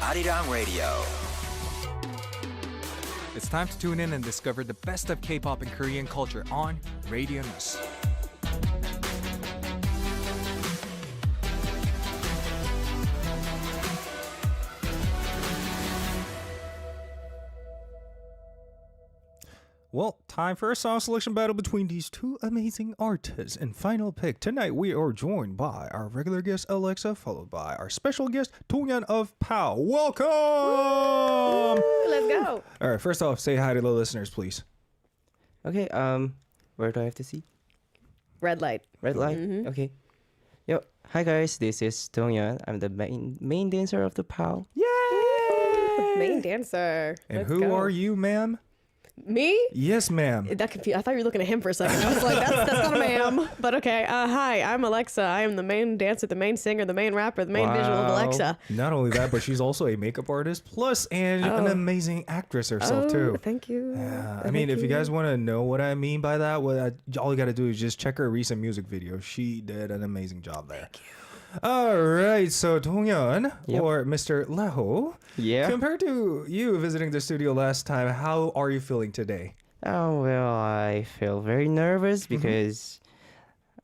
Arirang Radio. It's time to tune in and discover the best of K-pop and Korean culture on Radio News. Well, time for a song selection battle between these two amazing artists. And final pick, tonight we are joined by our regular guest AleXa, followed by our special guest Dongyeon of POW. Welcome! Woo, let's go. All right, first off, say hi to the listeners, please. Okay, where do I have to see? Red light. Red light? Mm-hmm. Okay. Yo, hi guys, this is Dongyeon. I'm the main dancer of the POW. Yay! Main dancer. And Let's who go. are you, ma'am? Me? Yes, ma'am. That confused. I thought you were looking at him for a second. I was like, that's not a ma'am. But okay. Hi, I'm AleXa. I am the main dancer, the main singer, the main rapper, the main visual of AleXa. Not only that, but she's also a makeup artist, plus and an amazing actress herself, too. Thank you. Yeah, I mean, if you guys want to know what I mean by that, all you got to do is just check her recent music video. She did an amazing job there. Thank you. All right, so Dongyeon, Yep. or Mr. Leho, Yeah. compared to you visiting the studio last time, how are you feeling today? Oh, well, I feel very nervous because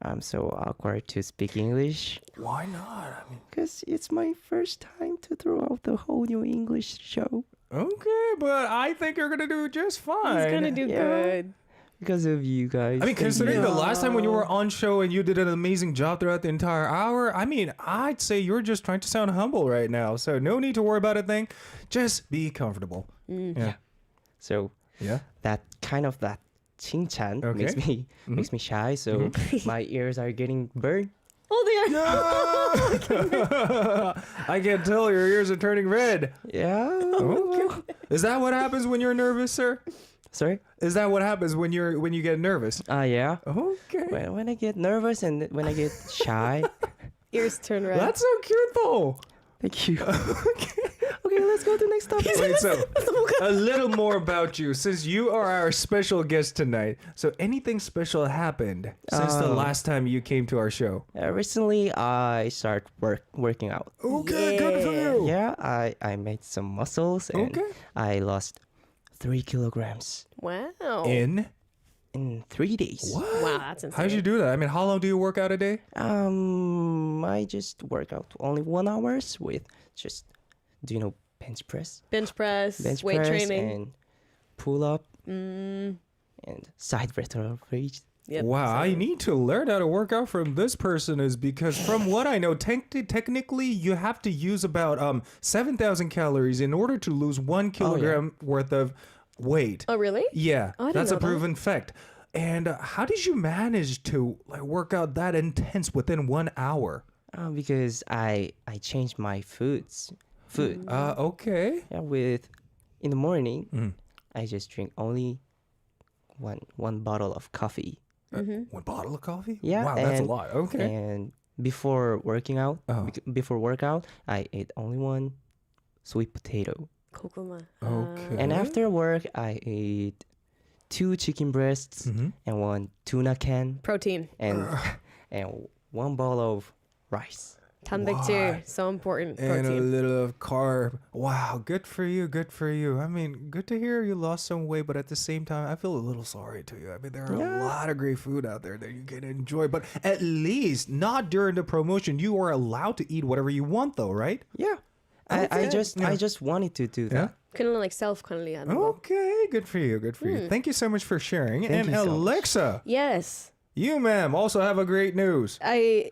I'm so awkward to speak English. Why not? I mean, Because it's my first time to throw out the whole new English show. okay, but I think you're gonna do just fine. He's going to do Yeah. good. Because of you guys. I mean, Thank considering you. the last time when you were on show and you did an amazing job throughout the entire hour, I mean, I'd say you're just trying to sound humble right now. So no need to worry about a thing. Just be comfortable. Yeah. So Yeah. that 칭찬 Okay. makes me shy. So my ears are getting burned. Oh, they are. I can tell your ears are turning red. Yeah. Okay. Is that what happens when you're nervous, sir? Sorry. Is that what happens when you get nervous? Yeah. Okay. When I get nervous and when I get shy. Ears turn red. That's so cute though. Thank you. Okay, let's go to the next topic. Wait, so a little more about you, since you are our special guest tonight. So anything special happened since the last time you came to our show? Recently, I started working out. Okay, good for you. Yeah, I made some muscles and Okay. I lost 3 kilograms Wow. In 3 days. what? Wow, that's insane. How'd you do that? I mean, how long do you work out a day? I just work out only 1 hours with just, do you know, bench press? Bench press, Bench weight press training. and pull up and side vertical raise. Yep. Wow, I need to learn how to work out from this person, is because from what I know, technically you have to use about 7,000 calories in order to lose 1 kilogram worth of weight. Oh, really? Yeah, Oh, I didn't that's a know that. proven fact. And how did you manage to work out that intense within 1 hour? Because I changed my food. Okay. Yeah, in the morning, I just drink only one bottle of coffee. 1 bottle of coffee? Yeah, Wow, that's a lot. Okay. And before working out, before workout, I ate only one sweet potato. Kokuma. Okay. And after work, I ate 2 chicken breasts and 1 tuna can Protein. and 1 bowl of rice. 단백질. So important. And a Protein. little of carb. Wow, good for you, good for you. I mean, good to hear you lost some weight, but at the same time, I feel a little sorry to you. I mean, there are a lot of great food out there that you can enjoy, but at least not during the promotion. You are allowed to eat whatever you want, though, right? Yeah. I just wanted to do that. Kunde like self-kunde hanen. Okay, good for you, good for you. Thank you so much for sharing. Thank and you so much. AleXa, Yes. you, ma'am, also have a great news.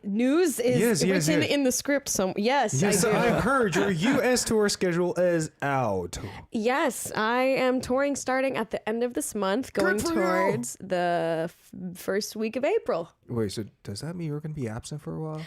News is Yes, written yes. in the script. Yes, Yes, I do. I heard your U.S. tour schedule is out. Yes, I am touring starting at the end of this month, going for you. towards the first week of April. Wait, so does that mean you're going to be absent for a while?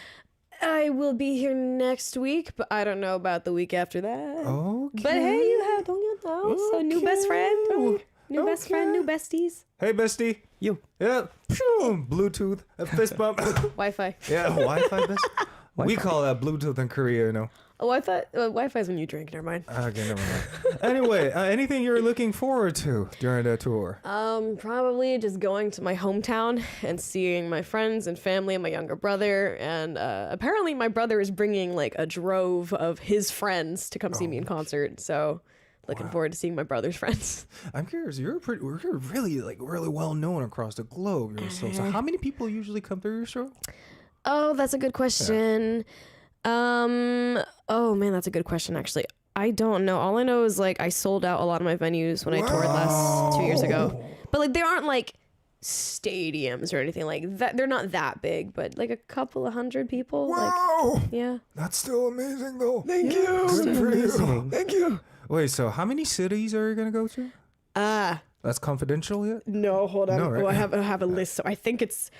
I will be here next week, but I don't know about the week after that. Okay. But hey, you have Dongyeon now, so new best friend. New best friend, new besties. Hey, bestie. You. Yeah. Phew, Bluetooth. A fist bump. Wi-Fi. Yeah, Wi-Fi best. We call that Bluetooth in Korea, you know. Oh, I thought Wi-Fi's when you drink. Never mind. Okay, never mind. Anyway, anything you're looking forward to during the tour? Probably just going to my hometown and seeing my friends and family and my younger brother. And apparently my brother is bringing like a drove of his friends to come see me in concert. So looking forward to seeing my brother's friends. I'm curious. You're really well known across the globe. So how many people usually come through your show? Oh, that's a good question. Oh man, that's a good question actually. I don't know. All I know is like I sold out a lot of my venues when I toured last 2 years ago. But like they aren't like stadiums or anything like that. They're not that big, but like a couple of hundred people. Wow! Like, yeah. That's still amazing though. Thank you. Good for you. Thank you. Wait, so how many cities are you gonna go to? That's confidential yet? No, hold on. No, right? Oh, I have a list. So I think it's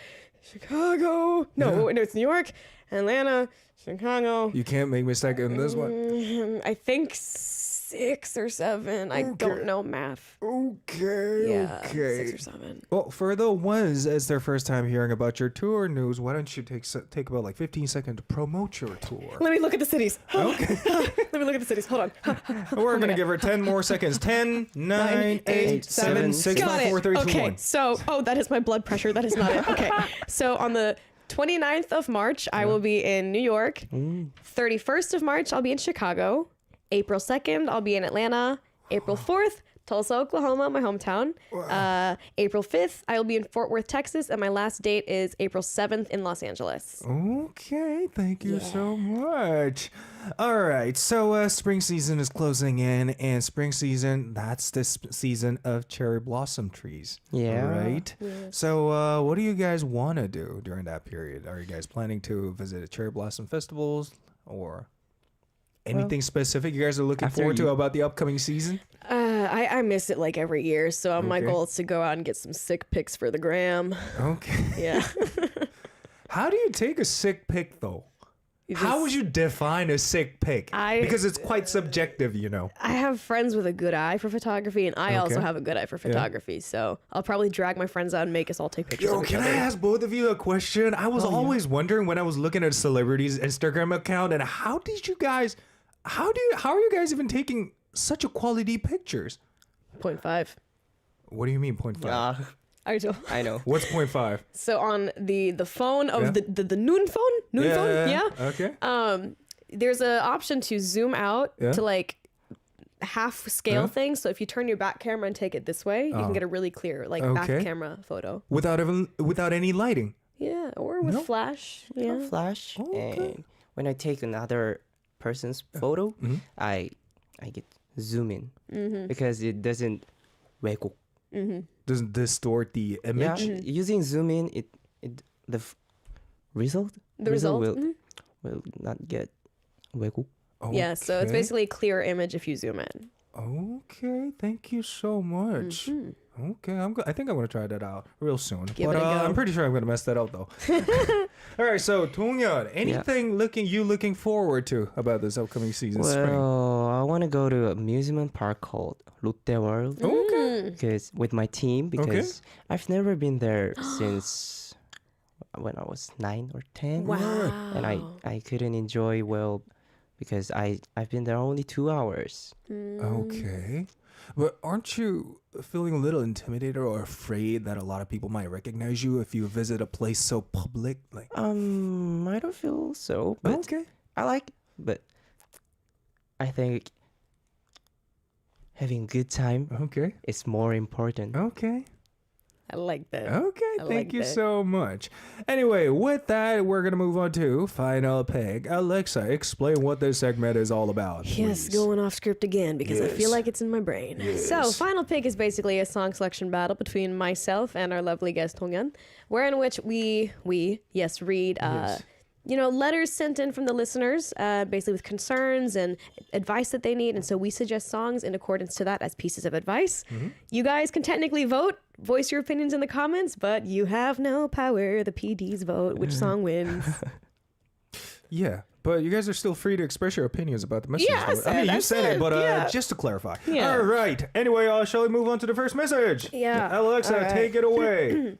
Chicago. No, it's New York, Atlanta, Chicago. You can't make mistake in this one. I think 6 or 7. I don't know math. Okay. Yeah, Okay. 6 or 7. Well, for the ones as their first time hearing about your tour news, why don't you take about like 15 seconds to promote your tour? Let me look at the cities. Okay. Let me look at the cities. Hold on. We're gonna give her 10 more seconds. 10, 9, 8, 7, 6, Got 5, 4, 3, 2, okay, 1. so, that is my blood pressure. That is not it. Okay. So on the 29th of March, I will be in New York. 31st of March, I'll be in Chicago. April 2nd, I'll be in Atlanta. April 4th, Tulsa, Oklahoma, my hometown. April 5th, I will be in Fort Worth, Texas. And my last date is April 7th in Los Angeles. Okay, thank you so much. All right, so spring season is closing in, and spring season, that's this season of cherry blossom trees. Yeah. Right? So what do you guys want to do during that period? Are you guys planning to visit cherry blossom festivals or anything specific you guys are looking forward to about the upcoming season? I miss it like every year. So my Okay. goal is to go out and get some sick pics for the gram. Okay. Yeah. How do you take a sick pic, though? How would you define a sick pic? Because it's quite subjective, you know. I have friends with a good eye for photography, and I also Okay. have a good eye for photography. So I'll probably drag my friends out and make us all take pictures Yo, of each can I other. ask both of you a question? I was always wondering when I was looking at celebrities' Instagram account, and how are you guys even taking such a quality pictures? 0.5. What do you mean 0.5? I know. What's 0.5? So on the phone of Yeah. the Noon phone, yeah. Okay. There's an option to zoom out Yeah. to like half scale Yeah. things. So if you turn your back camera and take it this way, you can get a really clear like back Okay. camera photo. Without any lighting. Yeah, or with flash. Yeah. Flash. Okay. And when I take another person's photo, Mm-hmm. I get zoom in because it doesn't 왜곡. Doesn't distort the Yeah, image. using zoom in, the result result, will not get 왜곡. Yeah, so it's Okay. basically a clearer image if you zoom in. Okay, thank you so much. Okay, I think I'm gonna try that out real soon. Give it a go. I'm pretty sure I'm gonna mess that up though. All right, so Dongyeon, anything looking forward to about this upcoming season? Spring. Well, I want to go to a amusement park called Lotte World. Okay. Because with my team, because I've never been there since when I was 9 or 10. Wow. And I couldn't enjoy well because I've been there only 2 hours. Okay. But aren't you feeling a little intimidated or afraid that a lot of people might recognize you if you visit a place so public? Like, I don't feel so, but okay. but I think having good time Okay. is more important. Okay. I like that. Okay, I thank like you that. so much. Anyway, with that, we're going to move on to Final Pick. AleXa, explain what this segment is all about. Yes, please. going off script again because I feel Yes. like it's in my brain. So, Final Pick is basically a song selection battle between myself and our lovely guest Dongyeon, wherein which we read Yes. letters sent in from the listeners, basically with concerns and advice that they need. And so we suggest songs in accordance to that as pieces of advice. You guys can technically voice your opinions in the comments, but you have no power. The PDs vote which song wins. Yeah, but you guys are still free to express your opinions about the message. Yeah, I though. said- you I said said, it, but yeah. just to clarify. Yeah. All right. Anyway, shall we move on to the first message? Yeah. AleXa, All right. take it away.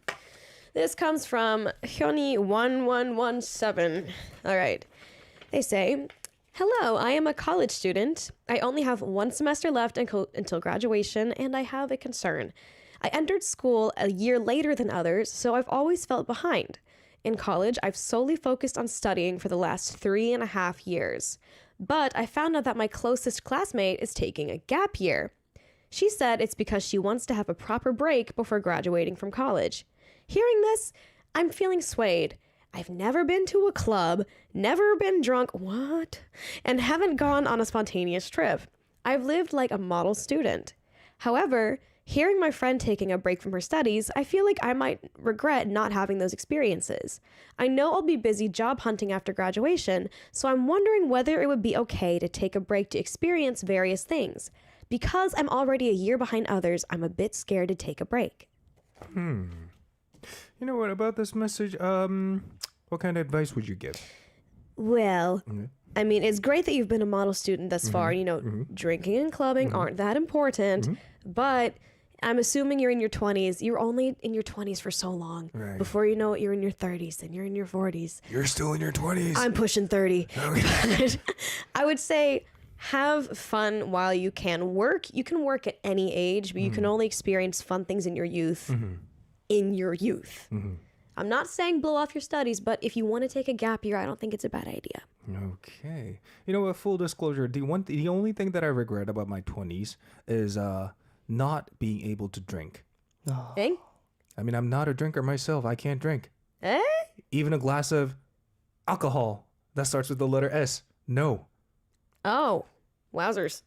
This comes from Hyuni1117. All right. They say, Hello, I am a college student. I only have one semester left until graduation, and I have a concern. I entered school a year later than others, so I've always felt behind. In college, I've solely focused on studying for the last 3.5 years. But I found out that my closest classmate is taking a gap year. She said it's because she wants to have a proper break before graduating from college. Hearing this, I'm feeling swayed. I've never been to a club, never been drunk, and haven't gone on a spontaneous trip. I've lived like a model student. However, hearing my friend taking a break from her studies, I feel like I might regret not having those experiences. I know I'll be busy job hunting after graduation, so I'm wondering whether it would be okay to take a break to experience various things. Because I'm already a year behind others, I'm a bit scared to take a break. You know what about this message? What kind of advice would you give? Well, I mean, it's great that you've been a model student thus far. You know, drinking and clubbing aren't that important, but I'm assuming you're in your 20s. You're only in your 20s for so long. Right. Before you know it, you're in your 30s and you're in your 40s. You're still in your 20s. I'm pushing 30. Okay. But I would say have fun while you can work. You can work at any age, but you can only experience fun things in your youth. In your youth. I'm not saying blow off your studies, but if you want to take a gap year, I don't think it's a bad idea. Okay. You know what? Full disclosure, the only thing that I regret about my 20s is not being able to drink. Eh? I mean, I'm not a drinker myself. I can't drink. Eh? Even a glass of alcohol that starts with the letter S. No. Oh, wowzers.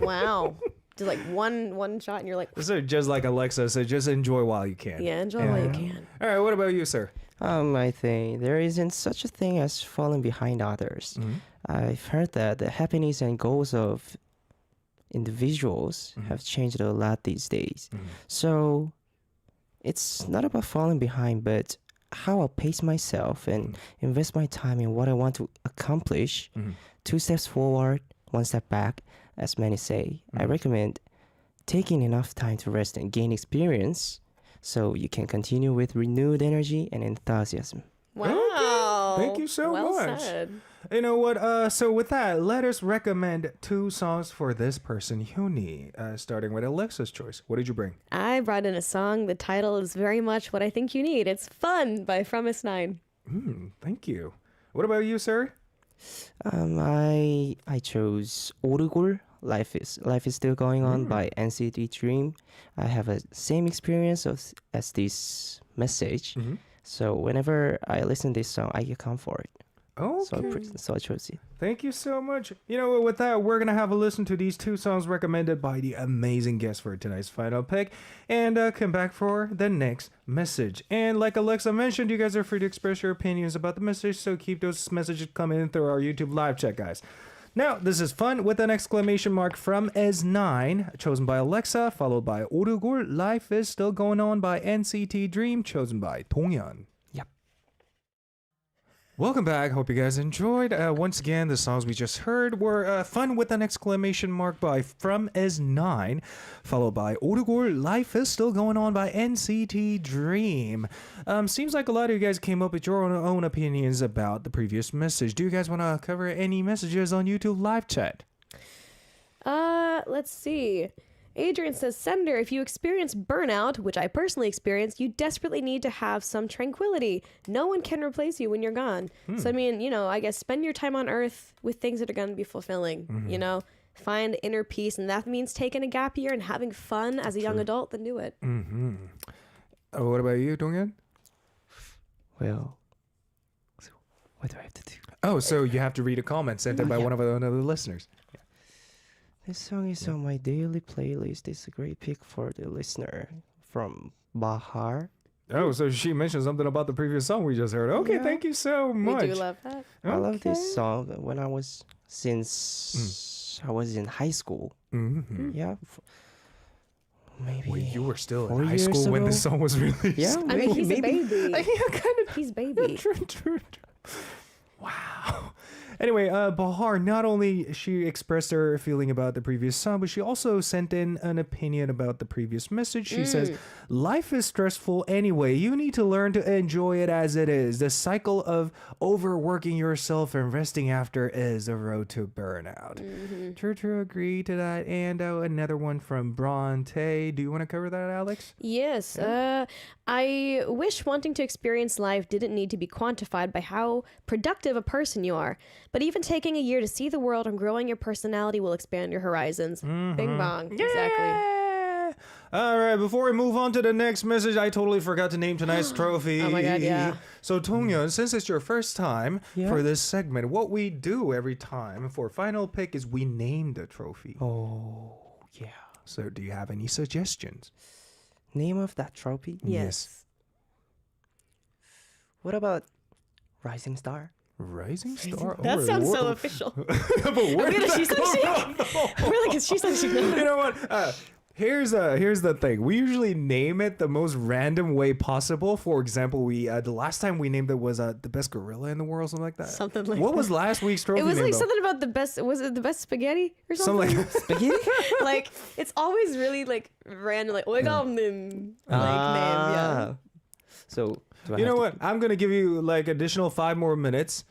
Wow. Just like one shot and you're like, So just like AleXa said, just enjoy while you can. yeah, enjoy while you can. All right. What about you, sir? I think there isn't such a thing as falling behind others. I've heard that the happiness and goals of individuals have changed a lot these days. So it's not about falling behind, but how I pace myself and invest my time in what I want to accomplish. 2 steps forward, 1 step back, as many say. I recommend taking enough time to rest and gain experience so you can continue with renewed energy and enthusiasm. Wow. Thank you so well much. Said. You know what? So with that, let us recommend 2 songs for this person, Hyuni, starting with AleXa's choice. What did you bring? I brought in a song. The title is very much what I think you need. It's Fun by From S9. Thank you. What about you, sir? I chose 오르골 Life is Still Going On by NCT Dream. I have a same experience as this message. So whenever I listen to this song, I get comfort. Okay. So I chose it. Thank you so much. You know what? With that, we're going to have a listen to these 2 songs recommended by the amazing guest for tonight's final pick and come back for the next message. And like AleXa mentioned, you guys are free to express your opinions about the message, so keep those messages coming in through our YouTube live chat, guys. Now, this is Fun with an exclamation mark from S9, chosen by AleXa, followed by 오르골 Life is Still Going On by NCT Dream, chosen by Dongyeon. Welcome back. Hope you guys enjoyed. Once again, the songs we just heard were Fun with an exclamation mark by From S9, followed by 오르골 Life is Still Going On by NCT Dream. Seems like a lot of you guys came up with your own opinions about the previous message. Do you guys want to cover any messages on YouTube live chat? Let's see. Adrian says, Sender, if you experience burnout, which I personally experienced, you desperately need to have some tranquility. No one can replace you when you're gone. So, I mean, you know, I guess spend your time on Earth with things that are going to be fulfilling, you know? Find inner peace, and that means taking a gap year and having fun as a young adult, then do it. What about you, Dongyeon? Well, so what do I have to do? Oh, so you have to read a comment sent in by one of the listeners. This song is on my daily playlist. It's a great pick for the listener from Bahar. Oh, so she mentioned something about the previous song we just heard. Okay, thank you so much. We do love that. I love this song when I was I was in high school. Yeah. Maybe Well, you were still in 4 high years school when ago? this song was released. Yeah, I mean, he's maybe. a baby. Yeah, kind of. He's baby. Wow. Anyway, Bahar, not only she expressed her feeling about the previous song, but she also sent in an opinion about the previous message. She says, life is stressful anyway. You need to learn to enjoy it as it is. The cycle of overworking yourself and resting after is a road to burnout. True, agree to that. And another one from Bronte. Do you want to cover that, Alex? Yes. I wish wanting to experience life didn't need to be quantified by how productive a person you are. But even taking a year to see the world and growing your personality will expand your horizons. Bing bong. Exactly. All right, before we move on to the next message, I totally forgot to name tonight's trophy. Oh my God, yeah. So Dongyeon, since it's your first time for this segment, what we do every time for final pick is we name the trophy. Oh, yeah. So do you have any suggestions? Name of that trophy? Yes. What about Rising Star? Rising Star? That Oh, sounds so whoa. official. But where did that come from? Really, because she's like, You know what? Here's the thing. We usually name it the most random way possible. For example, we the last time we named it was the best gorilla in the world, something like that. Something like what that. was last week's trophy? It was name, like though? something about the best. Was it the best spaghetti or something? Something like Spaghetti? Like it's always really like random. Like oigamnim. Name. Yeah. So, do I You have know to- what? I'm gonna give you like additional 5 more minutes.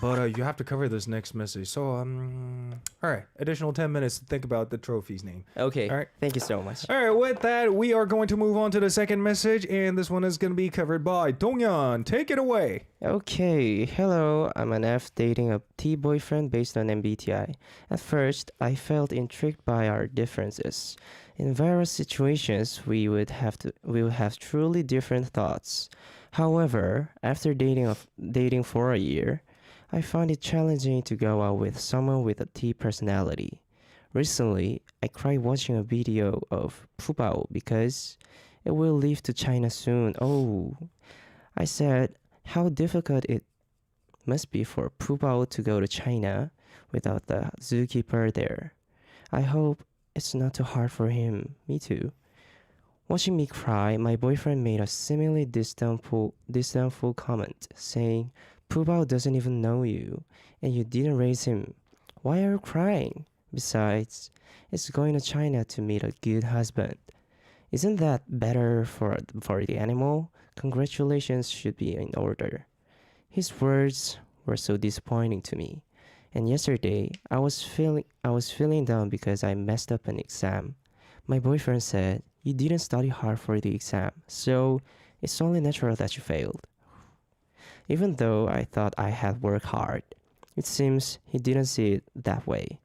But you have to cover this next message. So all right, additional 10 minutes to think about the trophy's name. Okay. All right. Thank you so much. All right, with that, we are going to move on to the second message, and this one is going to be covered by Dongyeon. Take it away. Okay, hello, I'm an F dating a T boyfriend based on MBTI. At first, I felt intrigued by our differences. In various situations, we would have truly different thoughts. However, after dating for a year, I found it challenging to go out with someone with a T personality. Recently, I cried watching a video of Pubao because it will leave to China soon. Oh, I said, how difficult it must be for Pubao to go to China without the zookeeper there. I hope it's not too hard for him. Me too. Watching me cry, my boyfriend made a seemingly disdainful comment, saying, Pubao doesn't even know you, and you didn't raise him. Why are you crying? Besides, it's going to China to meet a good husband. Isn't that better for the animal? Congratulations should be in order. His words were so disappointing to me. And yesterday, I was feeling down because I messed up an exam. My boyfriend said, you didn't study hard for the exam, so it's only natural that you failed. Even though I thought I had worked hard, it seems he didn't see it that way.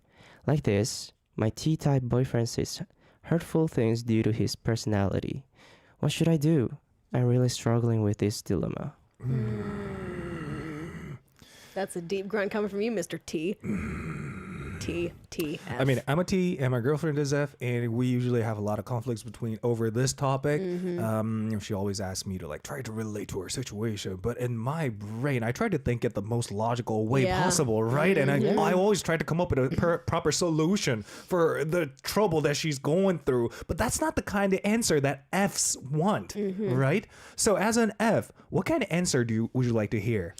Like this, my T-type boyfriend says hurtful things due to his personality. What should I do? I'm really struggling with this dilemma. That's a deep grunt coming from you, Mr. T. T. F. I mean, I'm a T and my girlfriend is F, and we usually have a lot of conflicts over this topic. She always asks me to like try to relate to her situation, but in my brain, I try to think it the most logical way possible, right? And I always try to come up with a proper solution for the trouble that she's going through. But that's not the kind of answer that Fs want, right? So as an F, what kind of answer would you like to hear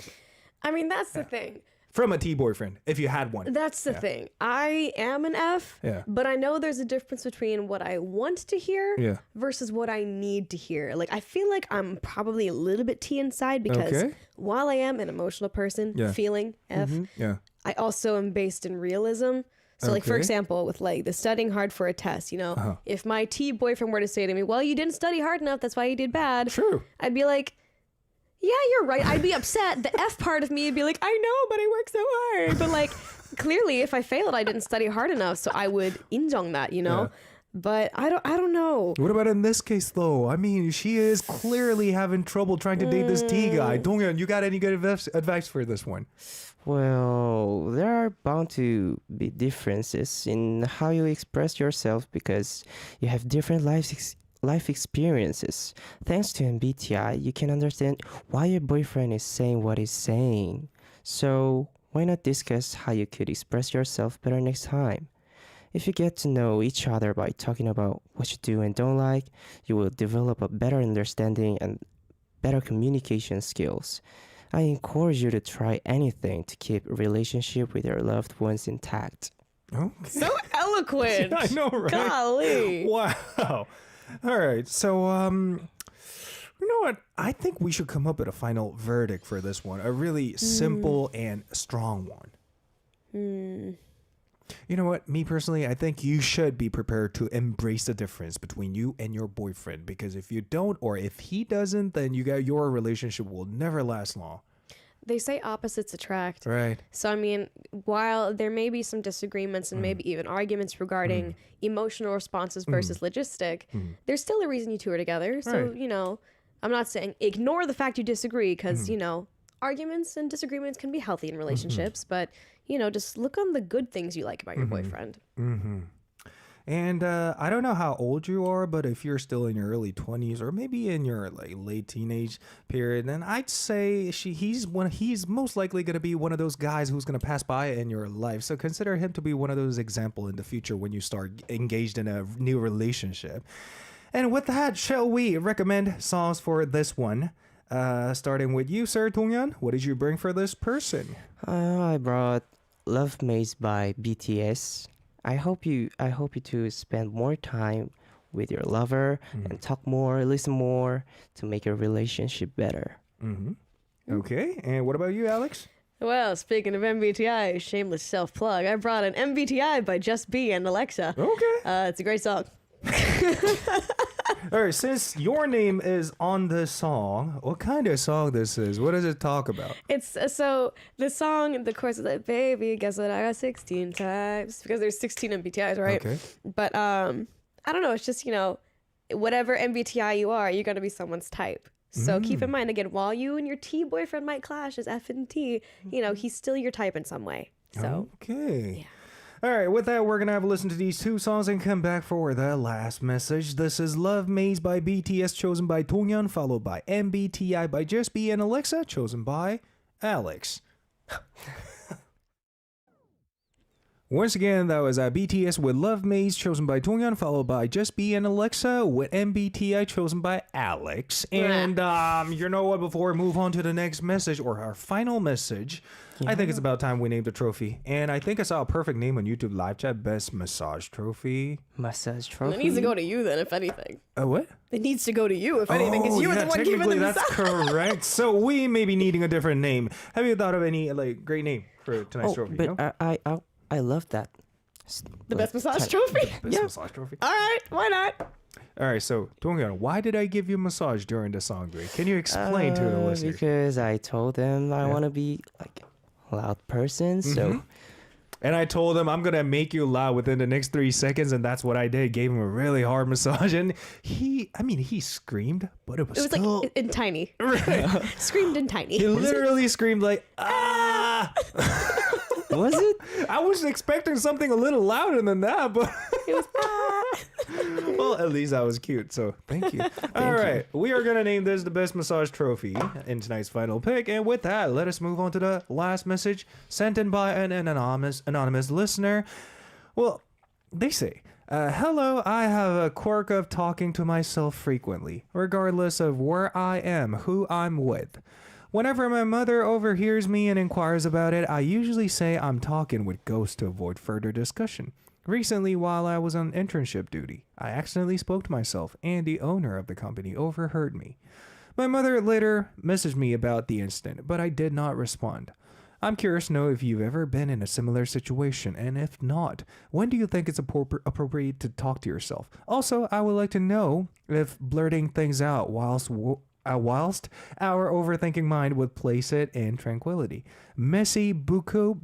I mean, that's the thing. from a T boyfriend, if you had one? That's the thing. I am an F, but I know there's a difference between what I want to hear versus what I need to hear. Like, I feel like I'm probably a little bit T inside because while I am an emotional person, feeling F, I also am based in realism. So, like, for example, with like the studying hard for a test, you know, if my T boyfriend were to say to me, well, you didn't study hard enough, that's why you did bad. True. I'd be like, yeah, you're right. I'd be upset. The F part of me would be like, I know, but I worked so hard. But like, clearly, if I failed, I didn't study hard enough. So I would injong that, you know? But I don't know. What about in this case, though? I mean, she is clearly having trouble trying to date this T guy. Dongyeon, you got any good advice for this one? Well, there are bound to be differences in how you express yourself because you have different life experiences. Thanks to MBTI, you can understand why your boyfriend is saying what he's saying. So, why not discuss how you could express yourself better next time? If you get to know each other by talking about what you do and don't like, you will develop a better understanding and better communication skills. I encourage you to try anything to keep a relationship with your loved ones intact. Okay. So eloquent. I know, right? Golly. Wow. All right. So, you know what? I think we should come up with a final verdict for this one. A really simple and strong one. You know what? Me personally, I think you should be prepared to embrace the difference between you and your boyfriend, because if you don't, or if he doesn't, then your relationship will never last long. They say opposites attract. Right. So, I mean, while there may be some disagreements and maybe even arguments regarding emotional responses versus logistic, there's still a reason you two are together. So, Right. you know, I'm not saying ignore the fact you disagree because, you know, arguments and disagreements can be healthy in relationships, but, you know, just look on the good things you like about your boyfriend. And I don't know how old you are, but if you're still in your early 20s or maybe in your like late teenage period, then I'd say he's most likely going to be one of those guys who's going to pass by in your life. So consider him to be one of those example in the future when you start engaged in a new relationship. And with that, shall we recommend songs for this one? Starting with you, Sir Dongyeon, what did you bring for this person? I brought Love Maze by BTS. I hope you to spend more time with your lover and talk more, listen more to make your relationship better. Okay, and what about you, Alex? Well, speaking of MBTI, shameless self-plug, I brought an MBTI by Just Be and AleXa. Okay. It's a great song. All right, since your name is on this song, what kind of song this is? What does it talk about? It's so the song, the chorus is like, baby, guess what I got 16 times, because there's 16 MBTIs, right? Okay. But I don't know, it's just, you know, whatever MBTI you are, you're going to be someone's type. So keep in mind, again, while you and your T boyfriend might clash as F and T, you know, he's still your type in some way. So Okay. yeah. All right, with that, we're going to have a listen to these two songs and come back for the last message. This is Love Maze by BTS, chosen by Dongyeon, followed by MBTI by Just Be and AleXa, chosen by Alex. Once again, that was BTS with Love Maze, chosen by Dongyeon, followed by Just Be and AleXa with MBTI, chosen by Alex. And you know what? Before we move on to the next message, or our final message, I think it's about time we named the trophy. And I think I saw a perfect name on YouTube live chat: Best Massage Trophy. Massage It trophy. needs to go to you then, if anything. What? It needs to go to you, if anything, because you were the one giving technically the that's massage. correct. So we may be needing a different name. Have you thought of any great name for tonight's trophy? But No? I love that. The best massage trophy? Best Massage Trophy. All right, why not? All right, so Dongyeon, why did I give you a massage during the song break? Can you explain to the listeners? Because I told them I want to be like a loud person, so And I told him I'm gonna make you loud within the next 3 seconds, and that's what I did. Gave him a really hard massage, and he screamed, but it was It was still. like in tiny. Right. Screamed in tiny. He literally screamed like ah. was it? I was expecting something a little louder than that, but It was well, at least I was cute, so thank you. All right, we are going to name this the Best Massage Trophy in tonight's final pick. And with that, let us move on to the last message sent in by an anonymous listener. Well, they say, hello, I have a quirk of talking to myself frequently, regardless of where I am, who I'm with. Whenever my mother overhears me and inquires about it, I usually say I'm talking with ghosts to avoid further discussion. Recently, while I was on internship duty, I accidentally spoke to myself, and the owner of the company overheard me. My mother later messaged me about the incident, but I did not respond. I'm curious to know if you've ever been in a similar situation, and if not, when do you think it's appropriate to talk to yourself? Also, I would like to know if blurting things out whilst our overthinking mind would place it in tranquility. Merci beaucoup.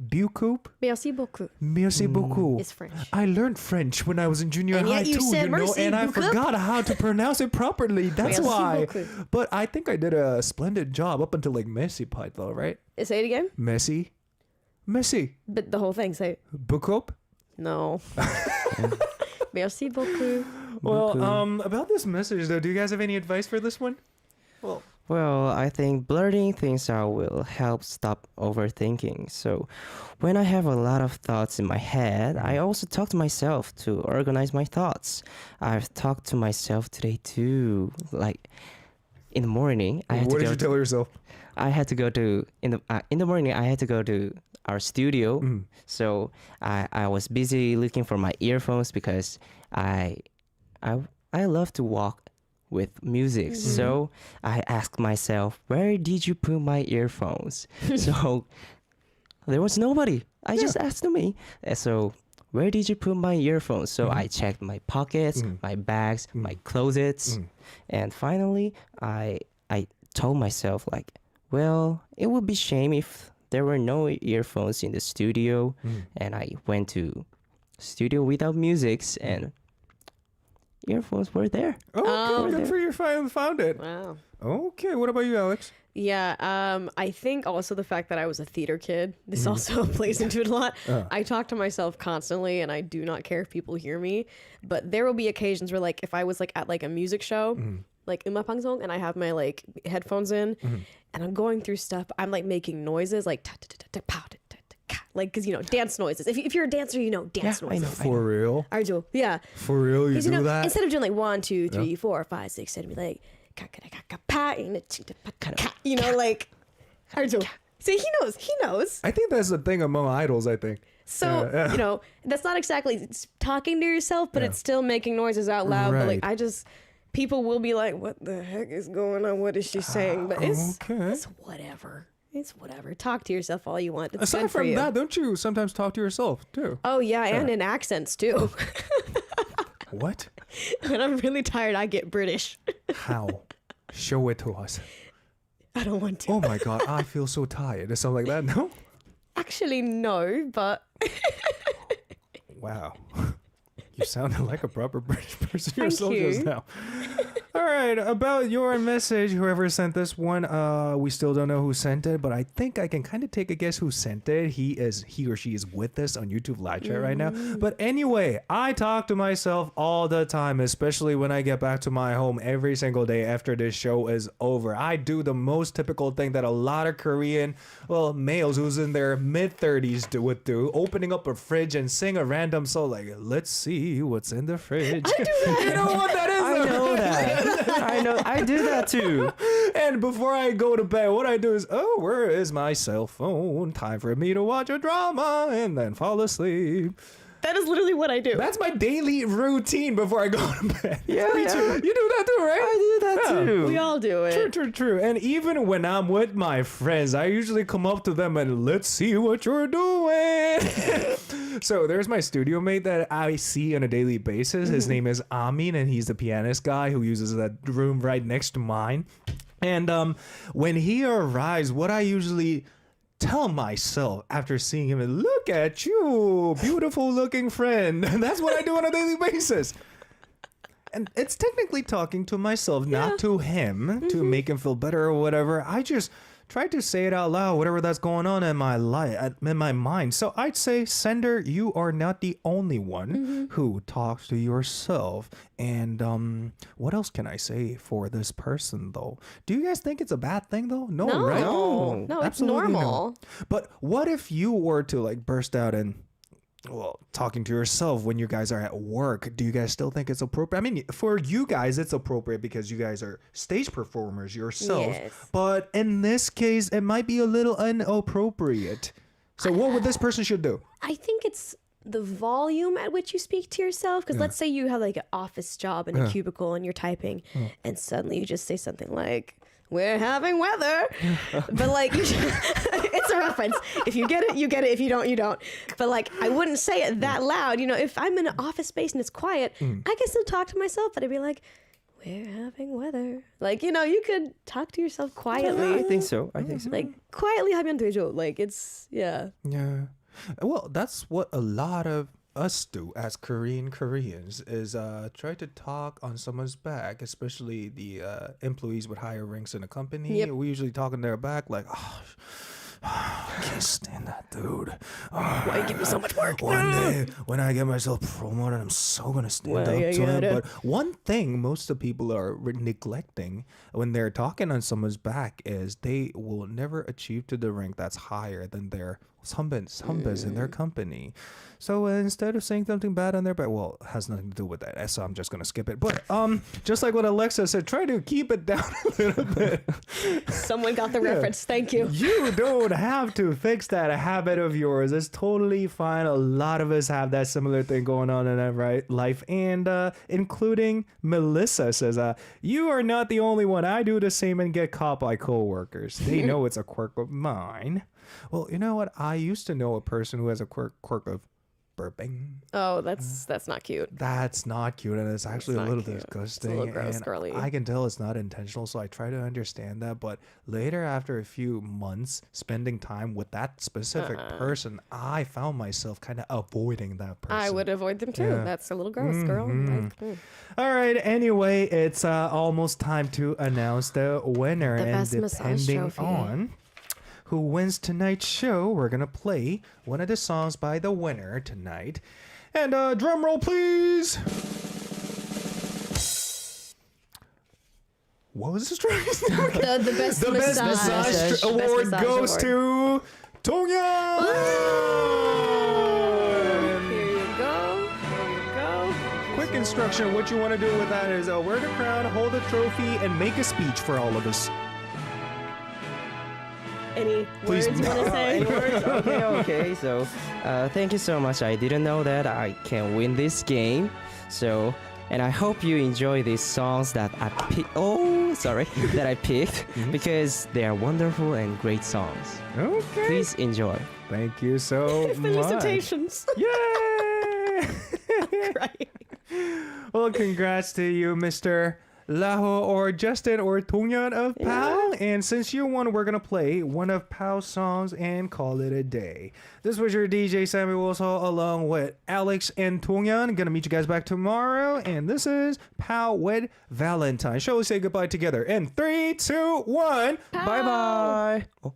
Merci beaucoup. Merci beaucoup. It's French. I learned French when I was in junior And high yet you too, said you know, merci and I beaucoup. forgot how to pronounce it properly. That's Merci why. beaucoup. But I think I did a splendid job up until like Messi part though, right? Say it again. Messi. But the whole thing, say Beaucoup. no. Merci beaucoup. Well, about this message though, do you guys have any advice for this one? Well, I think blurting things out will help stop overthinking. So, when I have a lot of thoughts in my head, I also talk to myself to organize my thoughts. I've talked to myself today too. Like, in the morning, I had What to did go. you tell yourself? I had to go to in the morning. I had to go to our studio. Mm. So I was busy looking for my earphones because I I love to walk with music. So I asked myself, where did you put my earphones? So there was nobody. I just asked me. So where did you put my earphones? So I checked my pockets, my bags, my closets, and finally I told myself like, well, it would be shame if there were no earphones in the studio, and I went to studio without musics and earphones were there. Oh, good for you. Finally found it. Wow. Okay, what about you, Alex? Yeah, I think also the fact that I was a theater kid, this also plays into it a lot. I talk to myself constantly and I do not care if people hear me, but there will be occasions where like if I was like at like a music show, like umapangzong, and I have my like headphones in and I'm going through stuff, I'm like making noises like like because you know dance noises. If you're a dancer, you know dance I noises. know. For real? Arjo, yeah. For real, you 'Cause, do you know, that? instead of doing like 1, 2, 3, 4, 5, 6, 7, be like, you know, like, Arjo. See, he knows. He knows. I think that's the thing among idols, I think. So, Yeah. you know, that's not exactly talking to yourself, but it's still making noises out loud. But like, Right. people will be like, what the heck is going on? What is she saying? But it's Okay. whatever. It's whatever. Talk to yourself all you want. It's Aside good for from you. that, don't you sometimes talk to yourself, too? Oh, yeah. And in accents, too. What? When I'm really tired, I get British. How? Show it to us. I don't want to. Oh my god, I feel so tired. Or something like that, no? Actually, no, but Wow. You sounded like a proper British person Thank yourself you. just now. All right, about your message, whoever sent this one, we still don't know who sent it, but I think I can kind of take a guess who sent it. He or she is with us on YouTube live chat right now. But anyway, I talk to myself all the time, especially when I get back to my home every single day after this show is over. I do the most typical thing that a lot of Korean, well, males who's in their mid-30s would do, opening up a fridge and sing a random song like, let's see what's in the fridge. I do that. You know what that is? I know that. I know. I do that too. And before I go to bed, what I do is, oh, where is my cell phone? Time for me to watch a drama and then fall asleep. that is literally what I do. That's my daily routine before I go to bed. Yeah, Me too. yeah. You do that too, right? I do that too. We all do it. True. And even when I'm with my friends, I usually come up to them and let's see what you're doing. So there's my studio mate that I see on a daily basis. His name is Amin, and he's the pianist guy who uses that room right next to mine. And when he arrives, what I usually tell myself after seeing him is, look at you, beautiful looking friend. And that's what I do on a daily basis. And it's technically talking to myself, not to him, to make him feel better or whatever. I just try to say it out loud, whatever that's going on in my life, in my mind. So I'd say, sender, you are not the only one who talks to yourself. And what else can I say for this person, though? Do you guys think it's a bad thing, though? No, No, right? no, it's Absolutely normal. no. But what if you were to like burst out and, well, talking to yourself when you guys are at work? Do you guys still think it's appropriate? I mean, for you guys, it's appropriate because you guys are stage performers yourself. Yes. But in this case, it might be a little inappropriate. So what would this person should do? I think it's the volume at which you speak to yourself. Because let's say you have like an office job in a cubicle and you're typing, and suddenly you just say something like, "We're having weather," but like it's a reference. If you get it, you get it. If you don't, you don't. But like I wouldn't say it that loud. You know, if I'm in an office space and it's quiet, I can still talk to myself, but I'd be like, "We're having weather." Like, you know, you could talk to yourself quietly. I think so. Like quietly 하면 되죠. Like it's yeah. Yeah. Well, that's what a lot of us do as Koreans is try to talk on someone's back, especially the employees with higher ranks in a company. Yep. We usually talk on their back like, oh, I can't stand that dude. Why you give me so much work? One day when I get myself promoted, I'm so gonna stand Well, up yeah, to him. gotta. But one thing most of the people are neglecting when they're talking on someone's back is they will never achieve to the rank that's higher than their 선배s in their company. So instead of saying something bad on their back, well, it has nothing to do with that. So I'm just gonna skip it. But just like what AleXa said, try to keep it down a little bit. Someone got the reference. Thank you. You don't have to fix that habit of yours. It's totally fine. A lot of us have that similar thing going on in our life, and including Melissa says, "You are not the only one. I do the same and get caught by coworkers. They know it's a quirk of mine." Well, you know what? I used to know a person who has a quirk of burping. Oh, that's not cute. That's not cute, and it's actually a not little cute. disgusting. It's a little gross, and girly. I can tell it's not intentional, so I try to understand that. But later, after a few months spending time with that specific person, I found myself kind of avoiding that person. I would avoid them too. Yeah. That's a little gross, girl. All right. Anyway, it's almost time to announce the winner, The and best massage depending trophy. on who wins tonight's show, we're gonna play one of the songs by the winner tonight. And drum roll, please. What was this track? The best The best massage award massage goes award. to Dongyeon. Here you go. Here you go. Quick instruction: what you want to do with that is wear the crown, hold the trophy, and make a speech for all of us. Any Please, words you want to say? Okay. So, thank you so much. I didn't know that I can win this game. So, and I hope you enjoy these songs that I that I picked because they are wonderful and great songs. Okay. Please enjoy. Thank you so much. Felicitations. Yay! Right. Well, congrats to you, Mr. Laho or Justin or Dongyeon of Pal. And since you won, we're going to play one of Pal's songs and call it a day. This was your DJ Sammy Wilson along with Alex and Dongyeon. Going to meet you guys back tomorrow. And this is Pal with Valentine. Shall we say goodbye together? In 3, 2, 1. Bye bye. Oh.